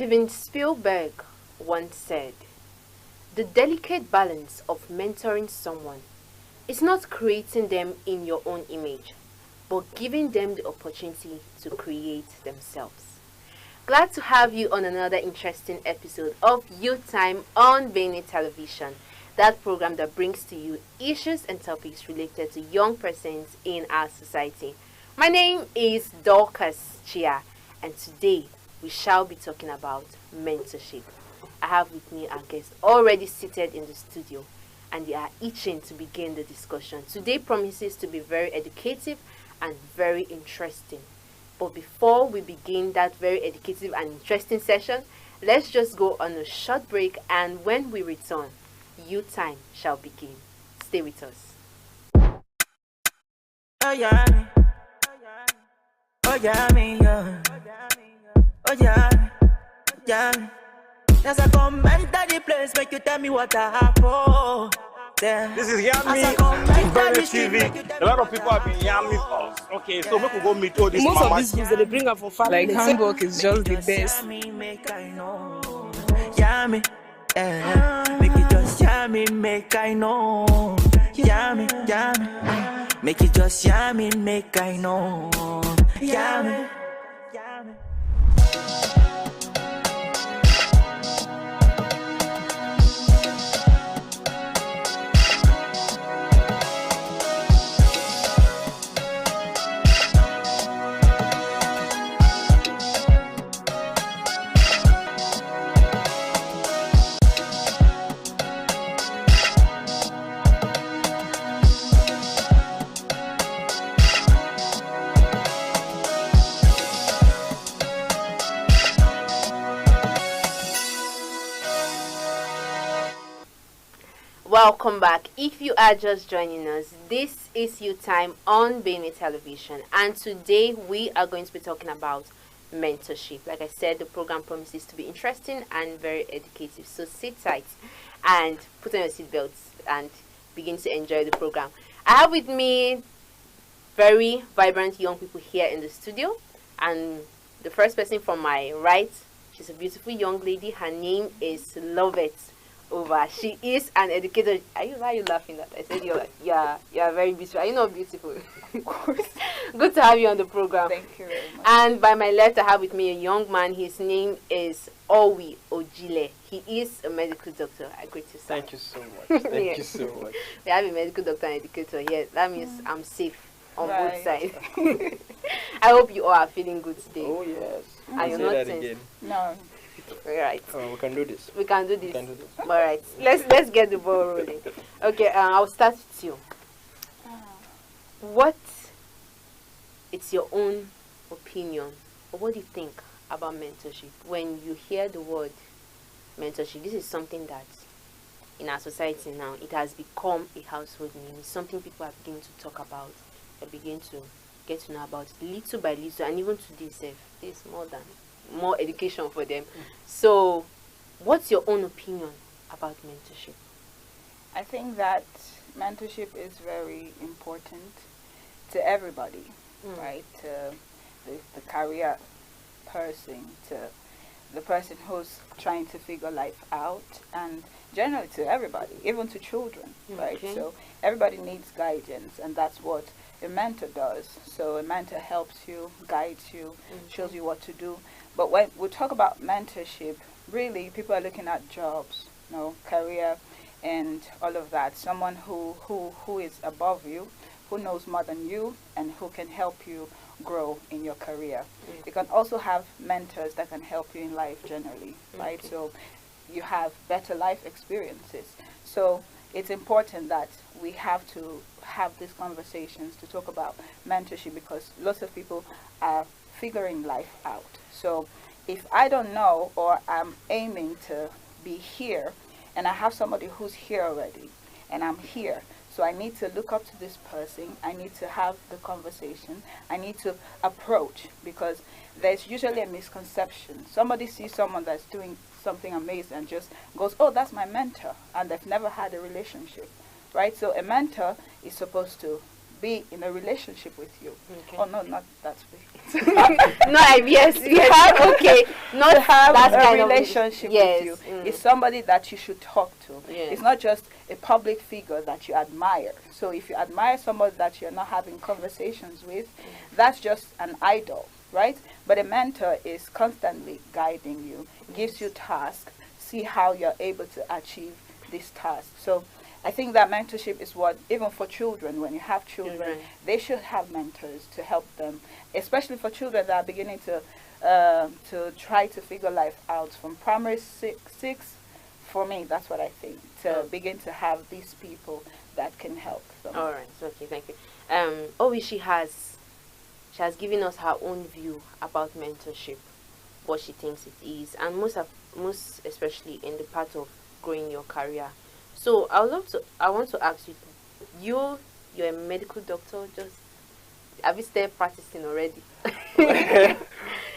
Steven Spielberg once said, "The delicate balance of mentoring someone is not creating them in your own image, but giving them the opportunity to create themselves." Glad to have you on another interesting episode of Youth Time on Bene Television, that program that brings to you issues and topics related to young persons in our society. My name is Dorcas Chia, and today we shall be talking about mentorship. I have with me our guests already seated in the studio, and they are itching to begin the discussion. Today promises to be very educative and very interesting. But before we begin that very educative and interesting session, let's just go on a short break, and when we return, Youth Time shall begin. Stay with us. Oh yeah, me. Oh yeah, me, yeah. Oh yeah, yeah. As I come enter the place, make you tell me what I have for. This is Yami in Brother TV. A lot of people have been yamming us. Okay, so we could go meet all these Most mamas. of these schools they bring up for family. Like handwork is just the best. Make I know. Yami, make it just yami, make I know. Yami, yami, make it just yami, make I know. Yami, yami. Welcome back. If you are just joining us, this is Youth Time on Bene Television, and today we are going to be talking about mentorship. Like I said, the program promises to be interesting and very educative, so sit tight and put on your seatbelts and begin to enjoy the program. I have with me very vibrant young people here in the studio, and the first person from my right, she's a beautiful young lady. Her name is Lovett Over. She is an educator. Why are you laughing at? I said you're very beautiful. Are you not beautiful? Of course. Good to have you on the program. Thank you very much. And by my left, I have with me a young man. His name is Owi Ojile. He is a medical doctor. I greet you, sir. Thank you so much. Thank you so much. We have a medical doctor and educator here. That means I'm safe on both sides. I hope you all are feeling good today. Oh yes. And you're Say not that tense. again. No. All right. We can do this. We can do this. We can do this. All right. Let's get the ball rolling. Okay. I'll start with you. What is your own opinion, or what do you think about mentorship? When you hear the word mentorship, this is something that in our society now, it has become a household name. It's something people are beginning to talk about. They begin to get to know about little by little, and even today, there's more education for them. So, what's your own opinion about mentorship? I think that mentorship is very important to everybody, right? To the career person, to the person who's trying to figure life out, and generally to everybody, even to children, right? Okay. So everybody needs guidance, and that's what a mentor does. So a mentor helps you, guides you, shows you what to do. But when we talk about mentorship, really people are looking at jobs, career, and all of that. Someone who is above you, who knows more than you, and who can help you grow in your career. You can also have mentors that can help you in life generally, right? So you have better life experiences. So it's important that we have to have these conversations to talk about mentorship, because lots of people are figuring life out. So if I don't know, or I'm aiming to be here, and I have somebody who's here already, and I'm here, so I need to look up to this person, I need to have the conversation, I need to approach, because there's usually a misconception. Somebody sees someone that's doing something amazing and just goes, oh, that's my mentor, and they've never had a relationship, right? So a mentor is supposed to be in a relationship with you. Okay. Oh no, not that way. No, yes, okay. Not To have that a kind of relationship yes, with you is somebody that you should talk to. Yes. It's not just a public figure that you admire. So if you admire somebody that you're not having conversations with, that's just an idol, right? But a mentor is constantly guiding you, gives you tasks, see how you're able to achieve this task. So I think that mentorship is what, even for children, when you have children, they should have mentors to help them, especially for children that are beginning to try to figure life out from primary six. For me, that's what I think, to begin to have these people that can help them. All right, okay, thank you. Owi, she has given us her own view about mentorship, what she thinks it is, and most especially in the part of growing your career. So I want to ask you, you're a medical doctor, just have you started practicing already?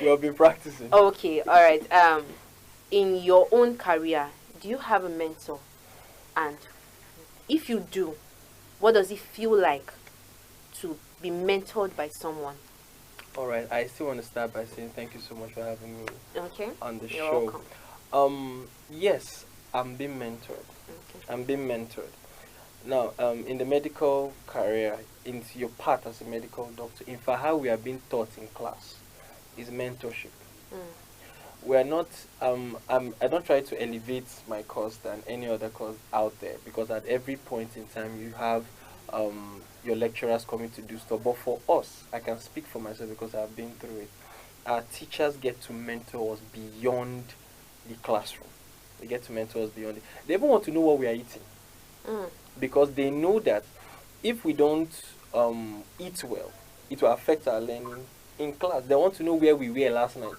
We'll be practicing. Okay, all right. In your own career, do you have a mentor? And if you do, what does it feel like to be mentored by someone? All right, I still want to start by saying thank you so much for having me on the You're show. welcome. Yes, I'm being mentored. Okay. I'm being mentored. Now, in the medical career, in your part as a medical doctor, in fact, how we are being taught in class is mentorship. We are not. I don't try to elevate my course than any other course out there, because at every point in time you have your lecturers coming to do stuff. But for us, I can speak for myself because I've been through it. Our teachers get to mentor us beyond the classroom. They get to mentor us beyond it. They even want to know what we are eating, because they know that if we don't eat well, it will affect our learning in class. They want to know where we were last night.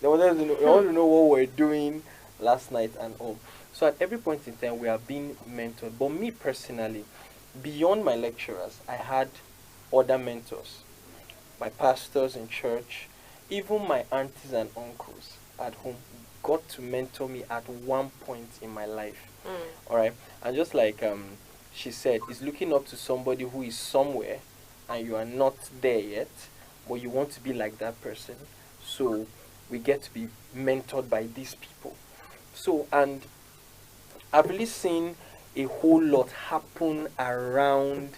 They want to know what we're doing last night and all. So at every point in time, we are being mentored. But me personally, beyond my lecturers, I had other mentors. My pastors in church, even my aunties and uncles at home got to mentor me at one point in my life. All right. And just like she said, is looking up to somebody who is somewhere and you are not there yet, but you want to be like that person. So we get to be mentored by these people. So, and I've really seen a whole lot happen around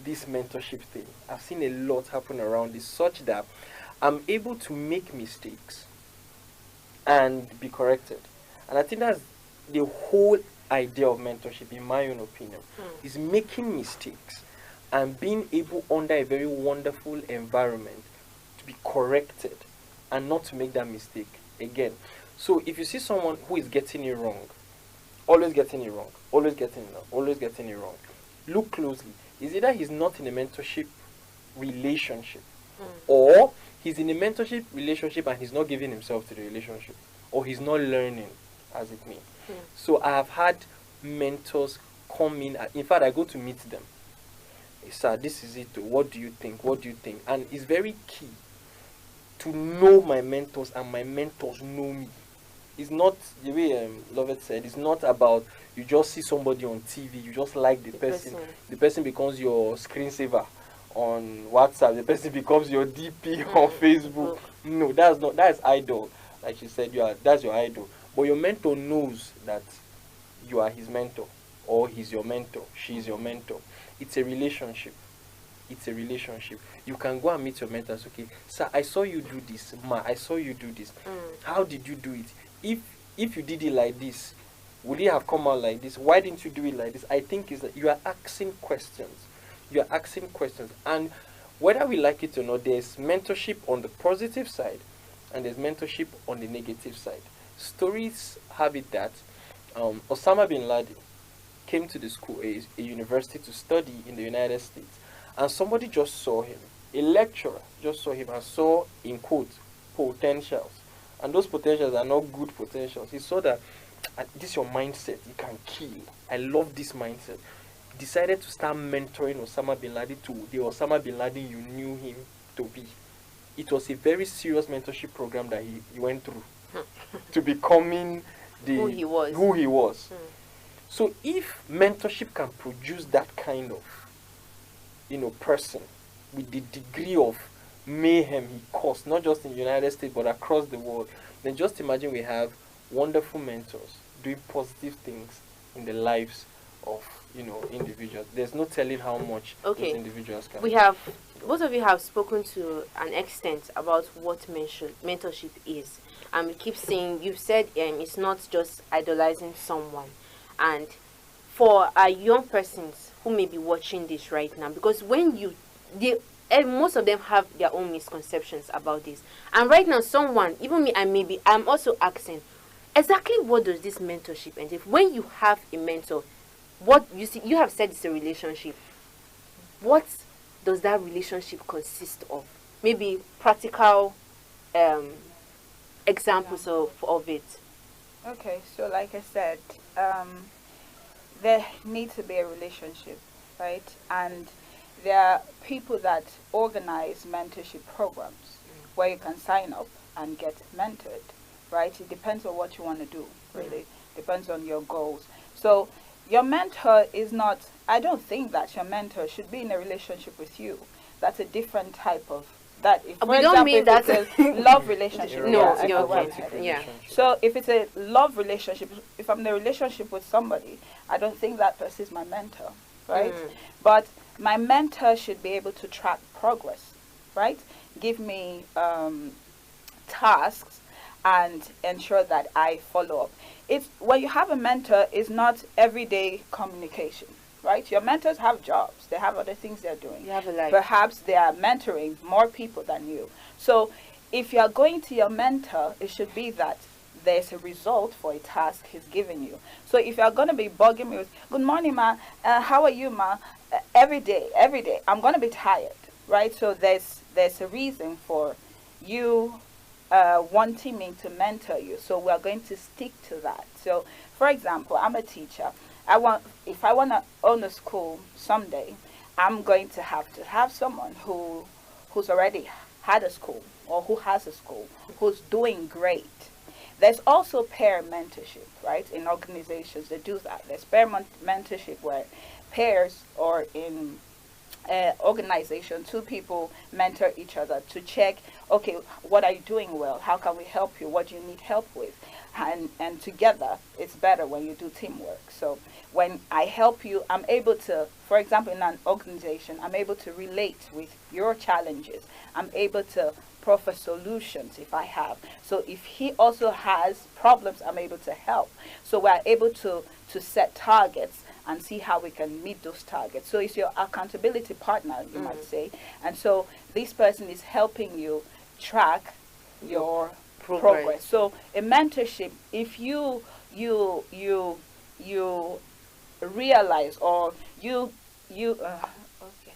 this mentorship thing. I've seen a lot happen around this, such that I'm able to make mistakes and be corrected. And I think that's the whole idea of mentorship, in my own opinion, is making mistakes and being able, under a very wonderful environment, to be corrected and not to make that mistake again. So if you see someone who is getting it wrong, always getting it wrong, always getting it wrong, always getting it wrong, look closely. Is either he's not in a mentorship relationship, or he's in a mentorship relationship and he's not giving himself to the relationship, or he's not learning, as it may. So I have had mentors come in fact, I go to meet them. Sir, this is it. What do you think? What do you think? And it's very key to know my mentors, and my mentors know me. It's not the way Lovett said. It's not about you just see somebody on TV, you just like the person. The person becomes your screensaver on WhatsApp. The person becomes your DP on Facebook. No, that's idol. Like she said, that's your idol. But your mentor knows that you are his mentor, or he's your mentor. She's your mentor. It's a relationship. It's a relationship. You can go and meet your mentors. Okay, sir, I saw you do this. Ma, I saw you do this. How did you do it? If you did it like this, would it have come out like this? Why didn't you do it like this? I think is that you are asking questions. You are asking questions. And whether we like it or not, there's mentorship on the positive side and there's mentorship on the negative side. Stories have it that Osama bin Laden came to the school, a university, to study in the United States. And somebody just saw him. A lecturer just saw him and saw, in quotes, potentials. And those potentials are not good potentials. He saw that this is your mindset. You can kill. I love this mindset. He decided to start mentoring Osama bin Laden to the Osama bin Laden you knew him to be. It was a very serious mentorship program that he went through to becoming who he was. So if mentorship can produce that kind of person, with the degree of mayhem he caused, not just in the United States but across the world, then just imagine we have wonderful mentors doing positive things in the lives of individuals. There's no telling how much those individuals can. We have, both of you have spoken to an extent about what mentorship is. We keep saying, you've said it's not just idolizing someone. And for our young persons who may be watching this right now, because most of them have their own misconceptions about this. And right now, someone, even me, I'm also asking, exactly what does this mentorship entail? When you have a mentor, what you see, you have said it's a relationship. What does that relationship consist of? Maybe practical examples of it. Okay, so like I said, there needs to be a relationship, right? And there are people that organize mentorship programs where you can sign up and get mentored, right? It depends on what you want to do, really. Depends on your goals. So your mentor is not, I don't think that your mentor should be in a relationship with you. That's a different type of, that if, for we example, don't mean that it's a love relationship. Yeah. So if it's a love relationship, if I'm in a relationship with somebody, I don't think that person is my mentor, right? But my mentor should be able to track progress, right? Give me tasks and ensure that I follow up. It's when you have a mentor, it's not everyday communication, right? Your mentors have jobs. They have other things they're doing. You have a life. Perhaps they are mentoring more people than you. So if you are going to your mentor, it should be that there's a result for a task he's given you. So if you're going to be bugging me with, good morning, ma, how are you, ma? Every day, I'm going to be tired, right? So there's a reason for you wanting me to mentor you. So we're going to stick to that. So, for example, I'm a teacher. If I want to own a school someday, I'm going to have someone who's already had a school or who has a school, who's doing great. There's also peer mentorship, right? In organizations, they do that. There's peer mentorship where pairs or in organization, two people mentor each other to check, okay, what are you doing well? How can we help you? What do you need help with? And together, it's better when you do teamwork. So when I help you, I'm able to, for example, in an organization, I'm able to relate with your challenges. I'm able to proffer solutions if I have. So if he also has problems, I'm able to help. So we're able to set targets and see how we can meet those targets. So it's your accountability partner, you might say. And so this person is helping you track your progress. So a mentorship, if you realize or you okay.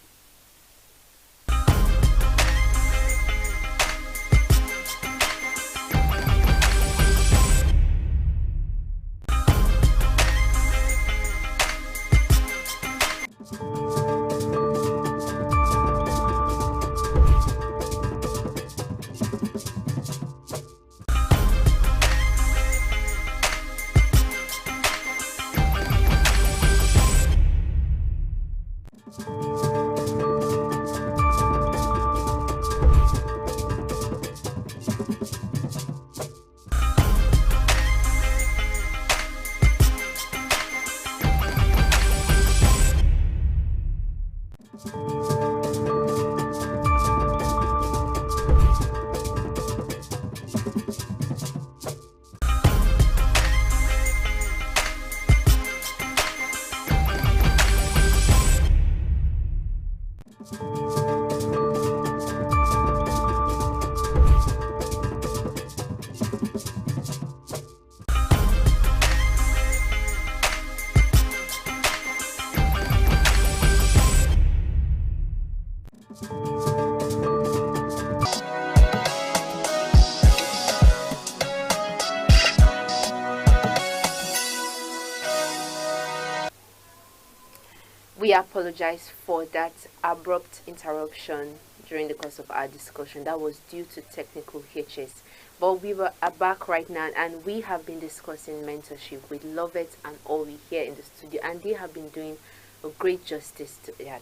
We apologize for that abrupt interruption during the course of our discussion. That was due to technical hitches. But we are back right now, and we have been discussing mentorship with Lovett and Ori here in the studio, and they have been doing a great justice to that.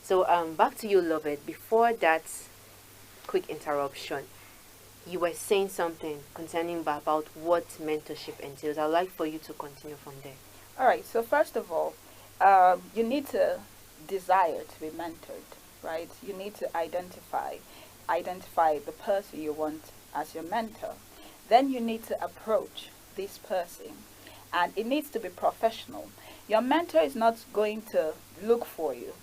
So back to you, Lovett. Before that quick interruption, you were saying something concerning about what mentorship entails. I'd like for you to continue from there. All right. So first of all, you need to desire to be mentored, right? You need to identify the person you want as your mentor. Then you need to approach this person, and it needs to be professional. Your mentor is not going to look for you.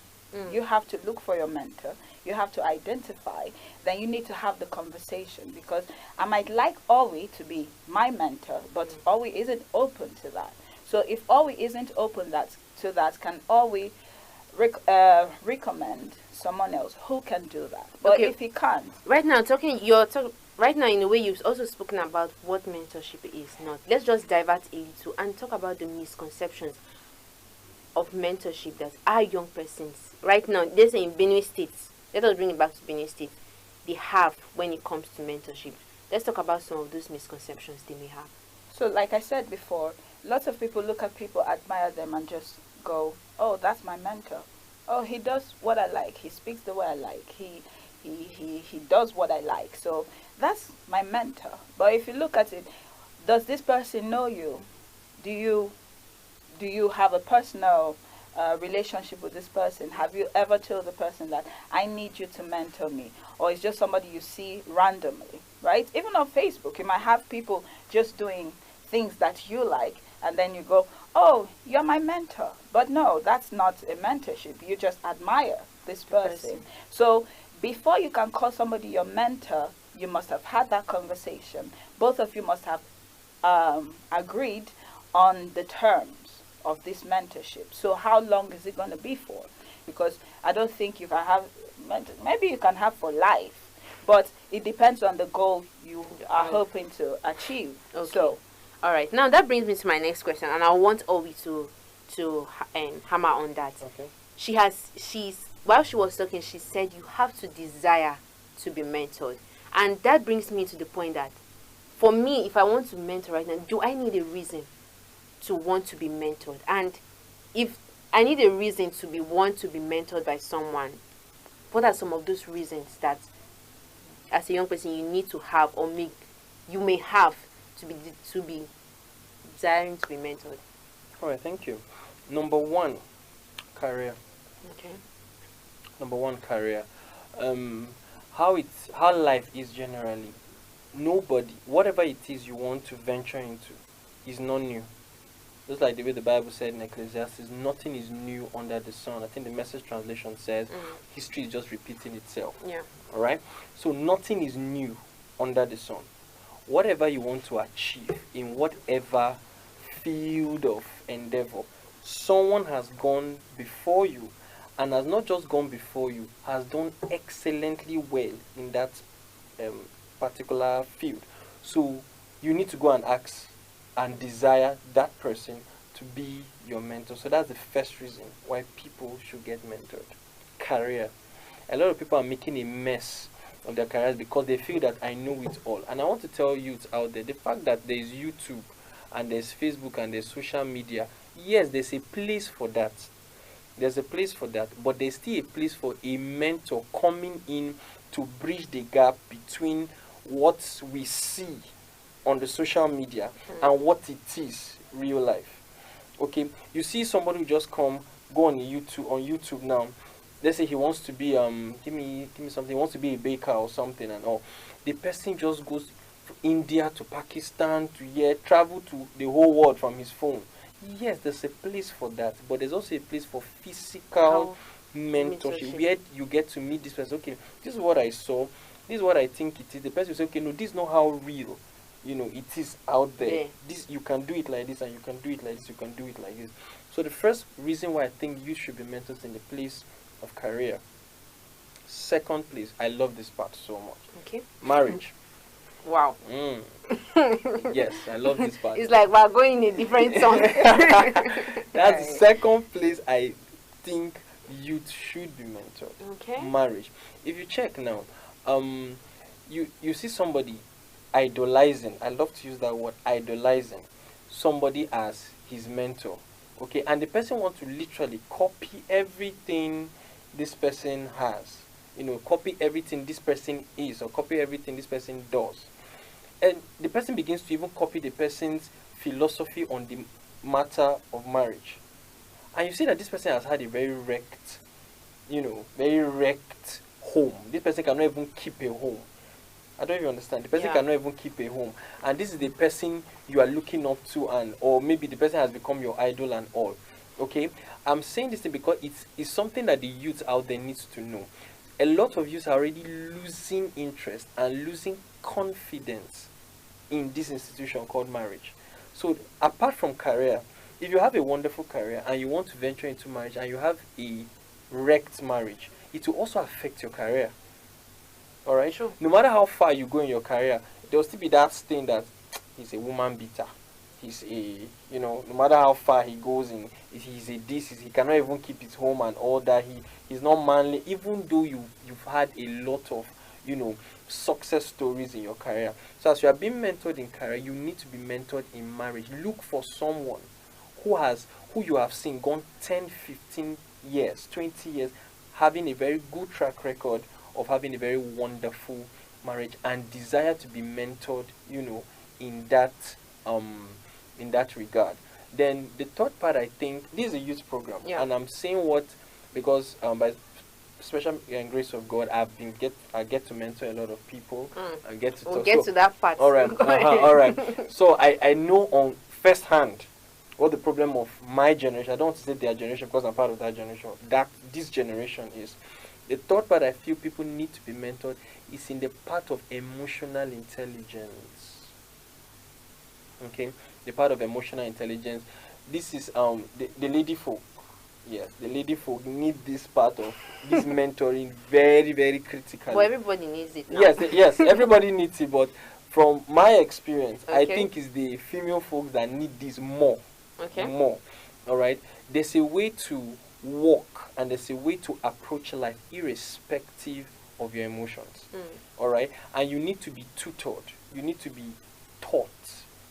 You have to look for your mentor. You have to identify. Then you need to have the conversation, because I might like Owi to be my mentor, but Owi isn't open to that. So if Owi isn't open to that, can Owi recommend someone else who can do that? But Okay. if he can't, Right now, right now in a way you've also spoken about what mentorship is not. Let's just divert a little and talk about the misconceptions of mentorship that our young persons right now, let's say in Benue State, let us bring it back to Benue State, they have when it comes to mentorship. Let's talk about some of those misconceptions they may have. so like I said before, lots of people look at people, admire them, and just go, "Oh, that's my mentor. Oh, he does what I like. He speaks the way I like. He does what I like. So that's my mentor." But if you look at it, does this person know you? Do you have a personal relationship with this person? Have you ever told the person that I need you to mentor me? Or it's just somebody you see randomly, right? Even on Facebook, you might have people just doing things that you like, and then you go, "Oh, you're my mentor." But no, that's not a mentorship. You just admire this person. So before you can call somebody your mentor, you must have had that conversation. Both of you must have agreed on the terms of this mentorship. So how long is it going to be for? Because I don't think you can have maybe you can have for life, but it depends on the goal you are hoping to achieve. Okay. So All right. Now that brings me to my next question, and I want Obi to hammer on that. Okay. She's while she was talking, she said you have to desire to be mentored, and that brings me to the point that for me, if I want to mentor right now, do I need a reason to want to be mentored? And if I need a reason to want to be mentored by someone, what are some of those reasons that as a young person you need to have or you may have to be desiring to be mentored? All right, thank you. Number one, career. Okay. Number one, career. How life is generally. Nobody, whatever it is you want to venture into, is not new. Just like the way the Bible said in Ecclesiastes, nothing is new under the sun. I think the Message translation says history is just repeating itself. Yeah. All right. So nothing is new under the sun. Whatever you want to achieve in whatever field of endeavor, someone has gone before you, and has not just gone before you, has done excellently well in that particular field. So you need to go and ask and desire that person to be your mentor. So that's the first reason why people should get mentored. Career. A lot of people are making a mess of their careers because they feel that I know it all. And I want to tell youth out there, the fact that there is YouTube and there's Facebook and there's social media, yes, there's a place for that. There's a place for that, but there's still a place for a mentor coming in to bridge the gap between what we see on the social media and what it is real life. Okay, you see somebody who just go on YouTube now. Let's say he wants to be give me something, he wants to be a baker or something and all. The person just goes to India, to Pakistan, to here, travel to the whole world from his phone. Yes, there's a place for that, but there's also a place for physical mentorship where you get to meet this person. Okay, this is what I saw, this is what I think it is. The person will say, okay, no, this is not how real it is out there. This, you can do it like this, and you can do it like this, you can do it like this. So the first reason why I think you should be mentors in the place of career. Second place, I love this part so much. Okay. Marriage. Wow. Yes, I love this part. It's like we're going in a different song. That's the second place I think youth should be mentored. Okay. Marriage. If you check now, you see somebody idolizing. I love to use that word, idolizing somebody as his mentor. Okay, and the person wants to literally copy everything this person has. Copy everything this person is, or copy everything this person does. And the person begins to even copy the person's philosophy on the matter of marriage. And you see that this person has had a very wrecked, home. This person cannot even keep a home. I don't know if you understand. The person cannot even keep a home. And this is the person you are looking up to, or maybe the person has become your idol and all. Okay? I'm saying this thing because it's something that the youth out there needs to know. A lot of youth are already losing interest and losing confidence in this institution called marriage. So apart from career, if you have a wonderful career and you want to venture into marriage and you have a wrecked marriage, it will also affect your career. All right? Sure. No matter how far you go in your career, there will still be that thing that he's a woman beater. He's no matter how far he goes in, he's a he cannot even keep his home and all that. He's not manly, even though you've had a lot of, success stories in your career. So as you are being mentored in career, you need to be mentored in marriage. Look for someone who you have seen gone 10, 15 years, 20 years, having a very good track record of having a very wonderful marriage, and desire to be mentored, in that regard. Then the third part, I think, this is a youth program, and I'm saying because by special grace of God, I get to mentor a lot of people. I get to we'll get to that part. All right, all right. So I know on first hand what the problem of my generation. I don't want to say their generation because I'm part of that generation. That this generation is. The third part I feel people need to be mentored is in the part of emotional intelligence. Okay, the part of emotional intelligence. This is the lady folk. Yes, the lady folk need this part of this mentoring very, very critically. Well, everybody needs it now. Yes, everybody needs it. But from my experience, Okay. I think it's the female folks that need this more. Okay. More. All right. There's a way to walk and there's a way to approach life irrespective of your emotions. All right. And you need to be tutored. You need to be taught.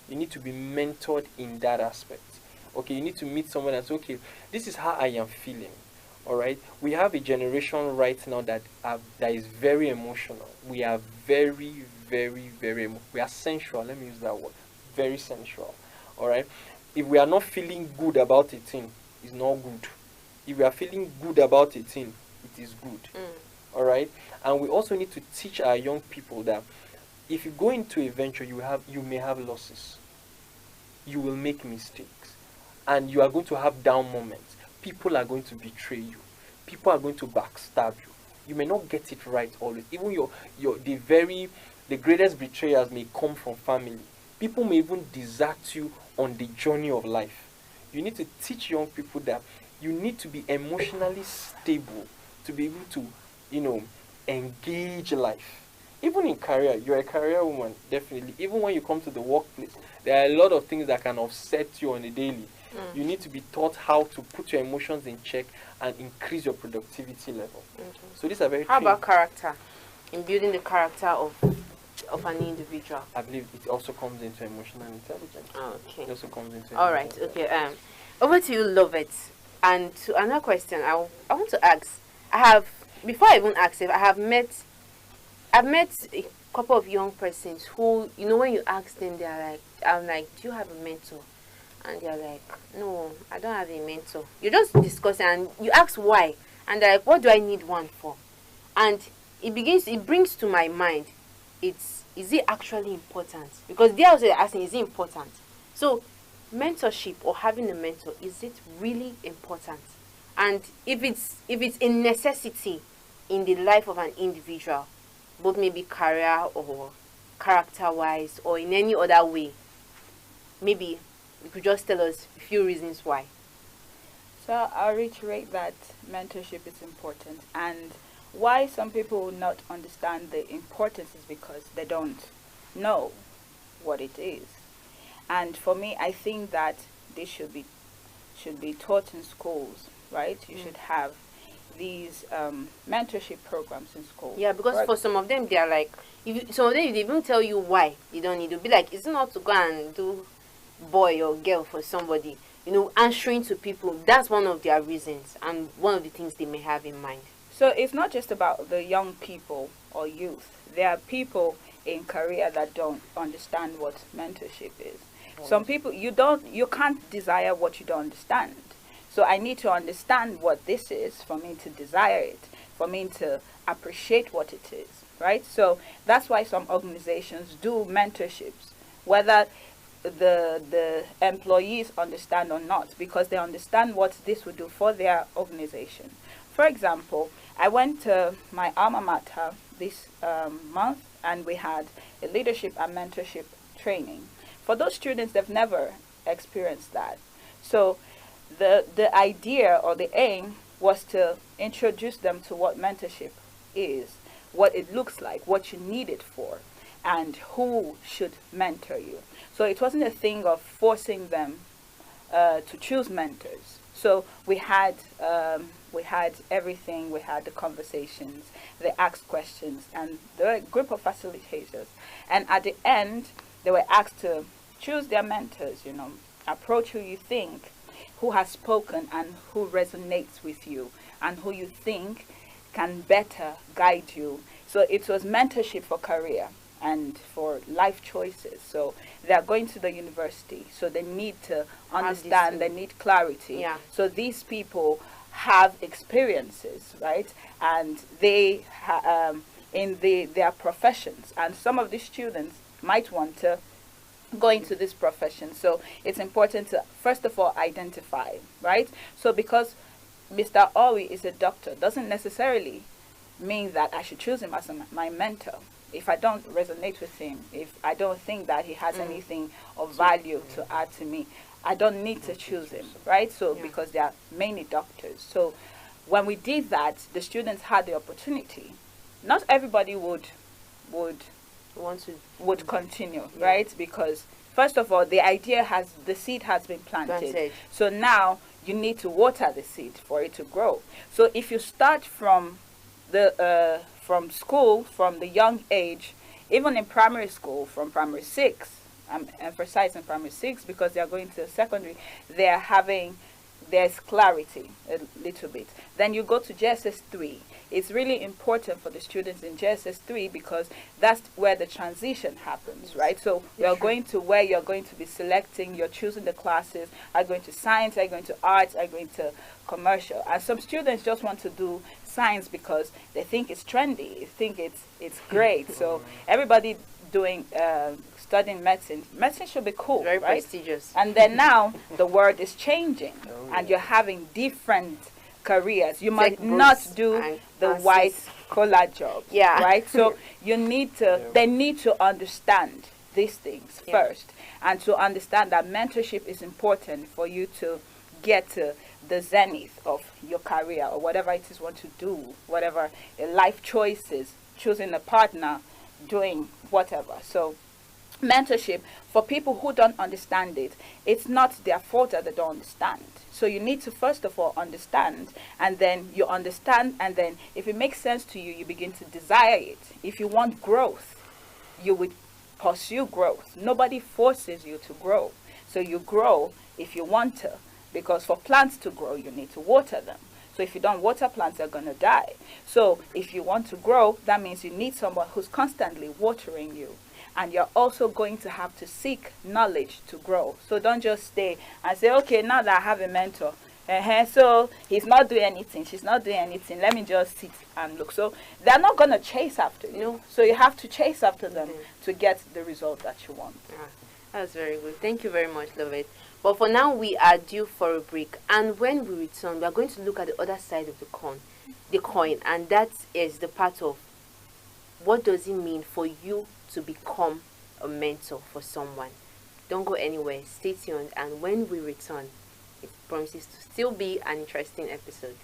You need to be mentored in that aspect. Okay, you need to meet someone and say, okay, this is how I am feeling. All right. We have a generation right now that is very emotional. We are very, very, we are sensual. Let me use that word. Very sensual. All right. If we are not feeling good about a thing, it's not good. If we are feeling good about a thing, it is good. All right. And we also need to teach our young people that if you go into a venture, you may have losses. You will make mistakes. And you are going to have down moments. People are going to betray you. People are going to backstab you. You may not get it right always. Even the greatest betrayers may come from family. People may even desert you on the journey of life. You need to teach young people that you need to be emotionally stable to be able to, engage life. Even in career, you're a career woman, definitely. Even when you come to the workplace, there are a lot of things that can upset you on a daily. You need to be taught how to put your emotions in check and increase your productivity level. So these are very. How about character? In building the character of an individual. I believe it also comes into emotional intelligence. Okay. It also comes into. All right. Okay. Over to you, Lovett. And to another question, I want to ask. Before I even ask it, I've met a couple of young persons who, when you ask them, I'm like, do you have a mentor? And they're like, no, I don't have a mentor. You just discuss it and you ask why. And they're like, what do I need one for? And it brings to my mind, is it actually important? Because they also asking, is it important? So mentorship or having a mentor, is it really important? And if it's a necessity in the life of an individual, both maybe career or character-wise or in any other way, maybe you could just tell us a few reasons why. So I'll reiterate that mentorship is important, and why some people will not understand the importance is because they don't know what it is. And for me, I think that this should be taught in schools, right? You should have these mentorship programs in school. Yeah, because right? for some of them, they are like, some of them, they even tell you why you don't need to be like, it's not to go and do boy or girl for somebody. answering to people. That's one of their reasons and one of the things they may have in mind. So it's not just about the young people or youth. There are people in career that don't understand what mentorship is. Some people, you can't desire what you don't understand. So I need to understand what this is for me to desire it, for me to appreciate what it is, right? So that's why some organizations do mentorships, whether the employees understand or not, because they understand what this would do for their organization. For example, I went to my alma mater this month, and we had a leadership and mentorship training. For those students, they've never experienced that. So the idea or the aim was to introduce them to what mentorship is, what it looks like, what you need it for, and who should mentor you. So it wasn't a thing of forcing them to choose mentors. So we had everything. We had the conversations, they asked questions, and there were a group of facilitators. And at the end, they were asked to choose their mentors. Approach who you think, who has spoken and who resonates with you, and who you think can better guide you. So it was mentorship for career and for life choices. So they are going to the university, so they need to understand, they need clarity. Yeah. So these people have experiences, right? And they in their professions, and some of these students might want to go into this profession. So it's important to first of all identify, right? So because Mr. Owi is a doctor doesn't necessarily mean that I should choose him as my mentor. If I don't resonate with him, if I don't think that he has anything of value to add to me, I don't need to choose him, right? So because there are many doctors. So when we did that, the students had the opportunity. Not everybody would continue, right? Because first of all, the seed has been planted. So now you need to water the seed for it to grow. So if you start from school, from the young age, even in primary school, from primary 6, I'm emphasizing primary 6 because they are going to secondary, there's clarity a little bit. Then you go to JSS 3. It's really important for the students in JSS 3 because that's where the transition happens, right? So you're going to where you're going to be selecting, you're choosing the classes. Are you going to science? Are you going to arts? Are you going to commercial? And some students just want to do science because they think it's trendy, they think it's great. So everybody studying medicine should be cool, very right? prestigious. And then now the world is changing, and you're having different careers. You might not do the white collar job, right? So they need to understand these things first, and to understand that mentorship is important for you to get to the zenith of your career or whatever it is you want to do, whatever life choices, choosing a partner, doing whatever. So mentorship, for people who don't understand it, it's not their fault that they don't understand. So you need to first of all understand, and then you understand, and then if it makes sense to you, you begin to desire it. If you want growth, you would pursue growth. Nobody forces you to grow. So you grow if you want to, because for plants to grow, you need to water them. So if you don't water plants, they're going to die. So if you want to grow, that means you need someone who's constantly watering you. And you're also going to have to seek knowledge to grow. So don't just stay and say, okay, now that I have a mentor, so he's not doing anything, she's not doing anything, let me just sit and look. So they're not going to chase after you. So you have to chase after them to get the result that you want. That's very good. Thank you very much, Lovett. But for now, we are due for a break. And when we return, we are going to look at the other side of the coin. And that is the part of what does it mean for you to become a mentor for someone. Don't go anywhere. Stay tuned. And when we return, it promises to still be an interesting episode.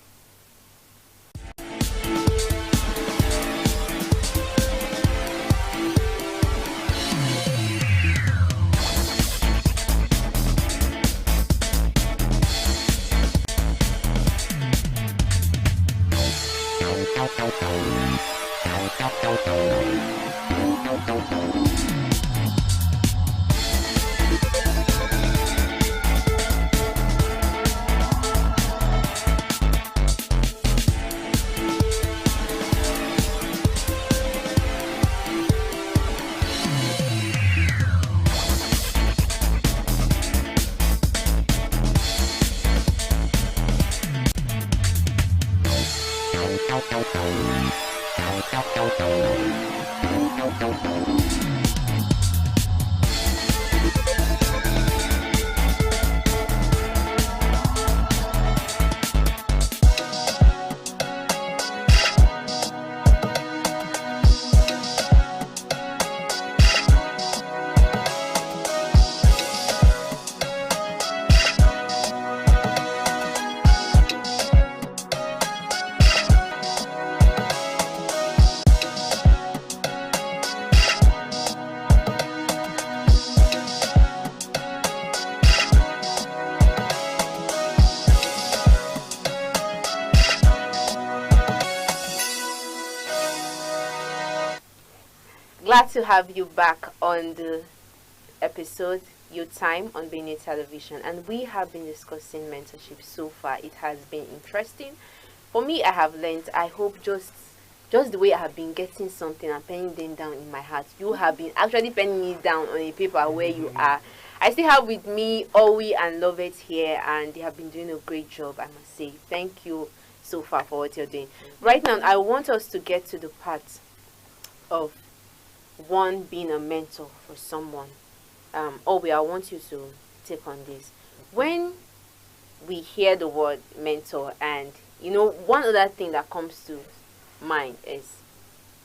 Glad to have you back on the episode Your Time on Benin Television, and we have been discussing mentorship so far. It has been interesting. For me, I have learned. I hope just the way I have been getting something and penning them down in my heart, you have been actually penning me down on a paper where you are. I still have with me Owi and Lovett here, and they have been doing a great job, I must say. Thank you so far for what you're doing. Right now, I want us to get to the part of one being a mentor for someone. Obi, I want you to take on this. When we hear the word mentor, and one other thing that comes to mind is,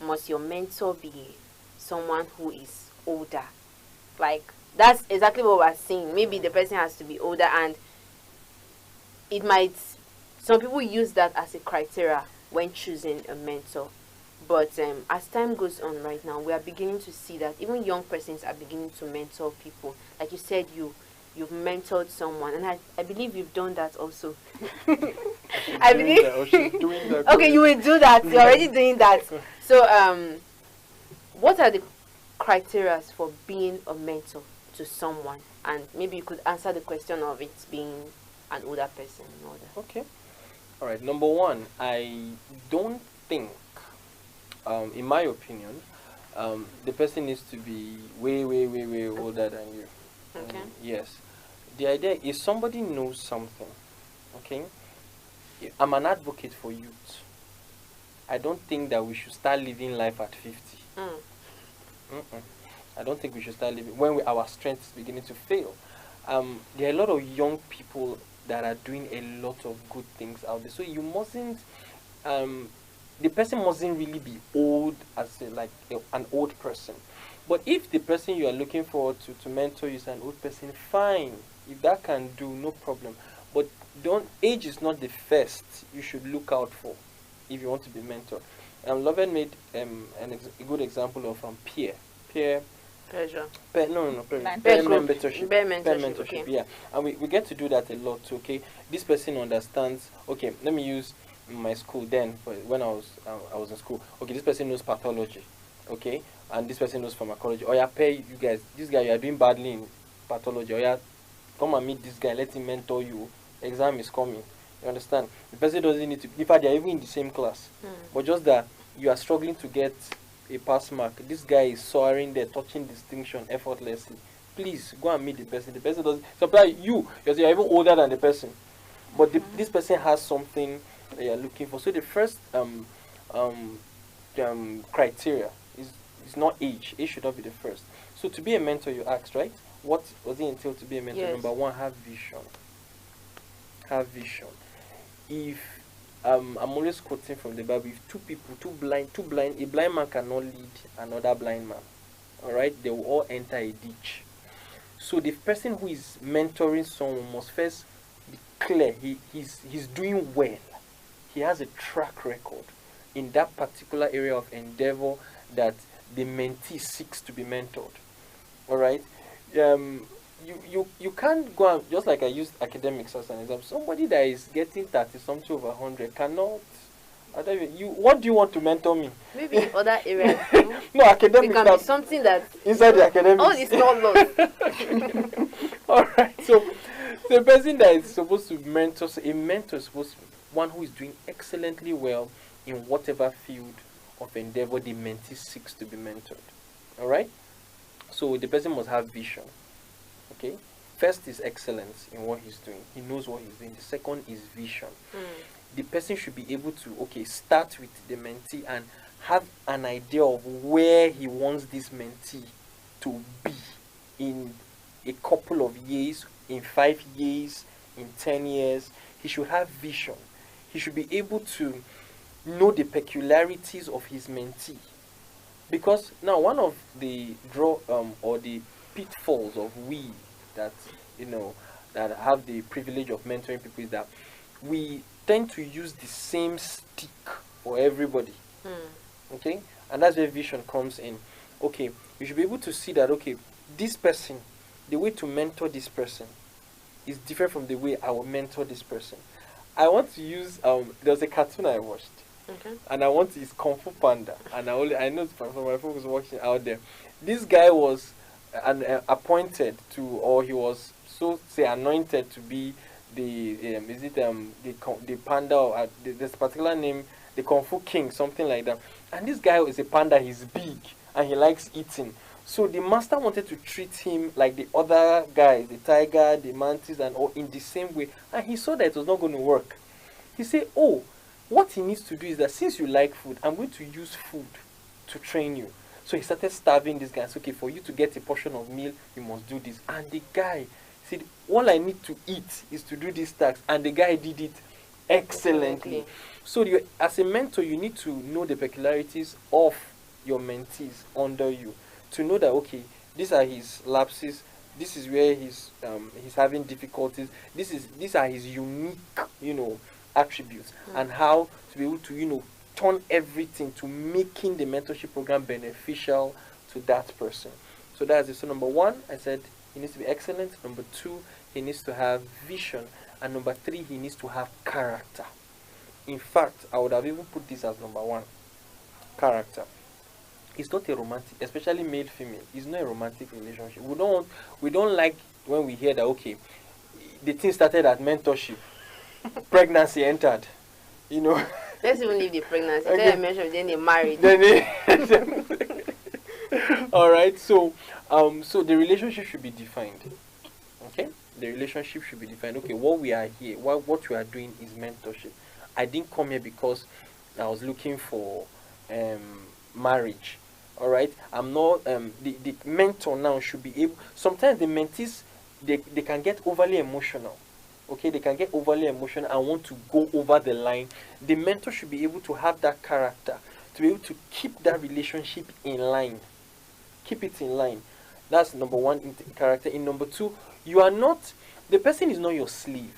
must your mentor be someone who is older? Like, that's exactly what we're saying. Maybe the person has to be older, and it might, some people use that as a criteria when choosing a mentor. But as time goes on right now, we are beginning to see that even young persons are beginning to mentor people. Like you said, you've mentored someone, and I believe you've done that also. I believe. Doing that. Okay, you will do that. You're already doing that. So, what are the criteria for being a mentor to someone? And maybe you could answer the question of it being an older person and all that. Okay. All right. Number one, I don't think, in my opinion, the person needs to be way older than you. Okay. Yes. The idea is somebody knows something. Okay. I'm an advocate for youth. I don't think that we should start living life at 50. I don't think we should start living when our strength is beginning to fail. There are a lot of young people that are doing a lot of good things out there. So you mustn't, the person mustn't really be old as an old person. But if the person you are looking forward to mentor you is an old person, fine. If that can do, no problem. But age is not the first you should look out for if you want to be mentored. Lovett made a good example of peer Pressure. peer mentorship. Peer mentorship, okay. Yeah. And we get to do that a lot. Okay, this person understands. Okay, let me use my school then, when I was in school. Okay, this person knows pathology. Okay, and this person knows pharmacology. Oh yeah, pay you guys. This guy, you are doing badly in pathology. Oh yeah, come and meet this guy. Let him mentor you. Exam is coming. You understand? The person doesn't need to. In fact, they are even in the same class. But just that you are struggling to get a pass mark. This guy is soaring there, touching distinction effortlessly. Please go and meet the person. The person doesn't. Sometimes you're even older than the person, but this person has something that you are looking for. So the first criteria is not age. Age should not be the first. So to be a mentor, you asked, right? What does it entail to be a mentor? Yes. Number one, have vision. Have vision. If I'm always quoting from the Bible, if a blind man cannot lead another blind man, all right, they will all enter a ditch. So the person who is mentoring someone must first be clear he's doing well. He has a track record in that particular area of endeavor that the mentee seeks to be mentored. All right. You can't go and, just like I used academics as an example. Somebody that is getting 30 something over 100 cannot. What do you want to mentor me? Maybe in other areas. No, academics. It can be something that inside the academics. Oh, it's not lost. All right. So the person that is supposed to mentor, a mentor is supposed to be one who is doing excellently well in whatever field of endeavor the mentee seeks to be mentored. All right. So the person must have vision. Okay. First is excellence in what he's doing. He knows what he's doing. The second is vision. the person should be able to, okay, start with the mentee and have an idea of where he wants this mentee to be in a couple of years, in 5 years, in 10 years. He should have vision. He should be able to know the peculiarities of his mentee. Because now one of the or the pitfalls of we that that have the privilege of mentoring people is that we tend to use the same stick for everybody. Okay, and that's where vision comes in. Okay, you should be able to see that, okay, this person, the way to mentor this person is different from the way I will mentor this person. I want to use there was a cartoon I watched. Okay. And I want his Kung Fu Panda, and I know from my folks watching out there. This guy was appointed to, or he was so say anointed to be the the panda, or this particular name, the Kung Fu King, something like that. And this guy is a panda. He's big and he likes eating. So the master wanted to treat him like the other guys, the tiger, the mantis, and all in the same way. And he saw that it was not going to work. He said, "Oh, what he needs to do is that since you like food, I'm going to use food to train you." So he started starving this guy. So, okay, for you to get a portion of meal, you must do this. And the guy said, all I need to eat is to do this task. And the guy did it excellently. So as a mentor, you need to know the peculiarities of your mentees under you. To know that, okay, these are his lapses. This is where he's having difficulties. These are his unique, attributes, and how to be able to turn everything to making the mentorship program beneficial to that person. So that's it. So number one, I said he needs to be excellent. Number two, he needs to have vision, and number three, he needs to have character. In fact, I would have even put this as number one. Character. It's not a romantic, especially male female. It's not a romantic relationship. We don't like when we hear that, okay, the thing started at mentorship. Pregnancy entered, Let's even leave the pregnancy. Okay. I mentioned then they married. All right. So the relationship should be defined. Okay, the relationship should be defined. Okay, what we are here, what we are doing is mentorship. I didn't come here because I was looking for marriage. All right. I'm not the mentor now should be able. Sometimes the mentees they can get overly emotional. Okay, they can get overly emotional and want to go over the line. The mentor should be able to have that character, to be able to keep that relationship in line. Keep it in line. That's number one in character. In number two, the person is not your slave.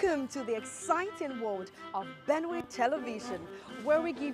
Welcome to the exciting world of Benway Television, where we give you